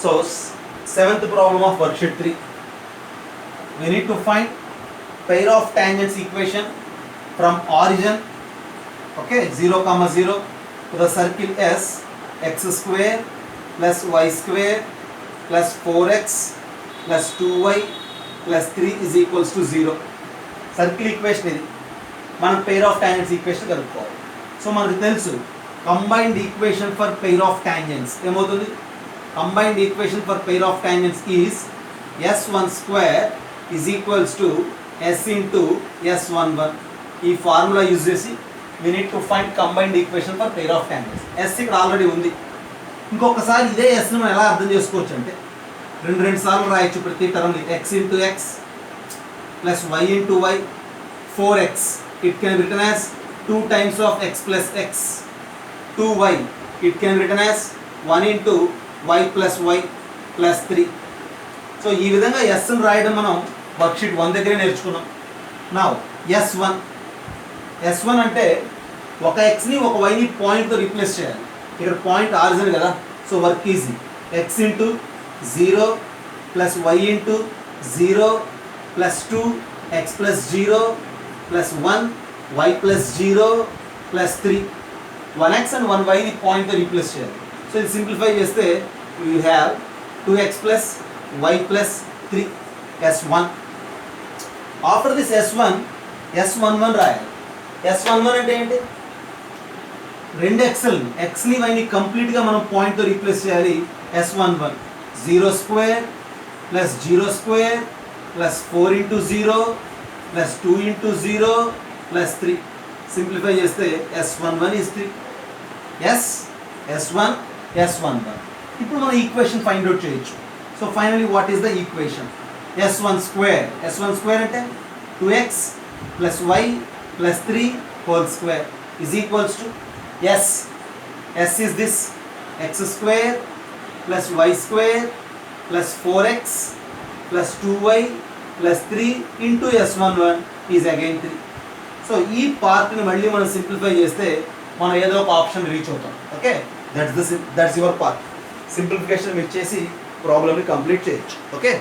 So seventh problem of worksheet 3. We need to find pair of tangents equation from origin, okay, 0, 0 to the circle S, x square plus y square plus 4x plus 2y plus 3 is equals to 0. Circle equation ఇది మనం pair of tangents equation కనుక్కోవాలి. So మనకు తెలుసు combined equation for pair of tangents ఏమవుతుంది? Combined equation for pair of tangents is s1 square is equals to s into s11. ఈ formula use చేసి we need to find combined equation for pair of tangents. s ఇక్కడ already ఉంది. ఇంకొకసారి ఇదే s ని మనం ఎలా అర్థం చేసుకోవచ్చు అంటే రెండు సార్లు రాయొచ్చు ప్రతి టర్మ్ ని. x into x plus y into y 4x. It can be written as 2 times of x plus x. 2y. It can be written as 1 into y plus y plus 3. So ఈ విధంగా s ని రాయడం మనం worksheet 1 దగ్గరే నేర్చుకున్నాం. Now s1 అంటే ఒక x ని ఒక y ని పాయింట్తో రీప్లేస్ చేయాలి. ఇక్కడ పాయింట్ ఆరిజిన్ కదా, so work easy. x into 0 plus y into 0 plus 2 x plus 0 plus 1 y plus 0 plus 3. 1x and 1y ని పాయింట్తో రీప్లేస్ చేయాలి. సో ఇది సింప్లిఫై చేస్తే you have 2x plus y plus 3 s1. After this s11 రాయాలి. s11 అంటే ఏంటి? రెండు ఎక్స్ని వైని కంప్లీట్గా మనం పాయింట్తో రీప్లేస్ చేయాలి. s11 0 square plus 0 square plus 4 into 0 plus 2 into 0 plus 3. Simplify చేస్తే s11 is 3. s11. ఇప్పుడు మనం ఈక్వేషన్ ఫైండ్ అవుట్ చేయొచ్చు. So finally what is the equation? s1 square అంటే 2x plus y plus 3 whole square is equals to s is this x square plus y square plus 4x plus 2y plus 3 into s11 is again 3. So ఈ పార్ట్ని మళ్ళీ మనం simplify చేస్తే మనం ఏదో ఒక option reach అవుతాం. Okay, that's your part. Simplification మీరు చేసి ప్రాబ్లమ్ని కంప్లీట్ చేయొచ్చు. ఓకే.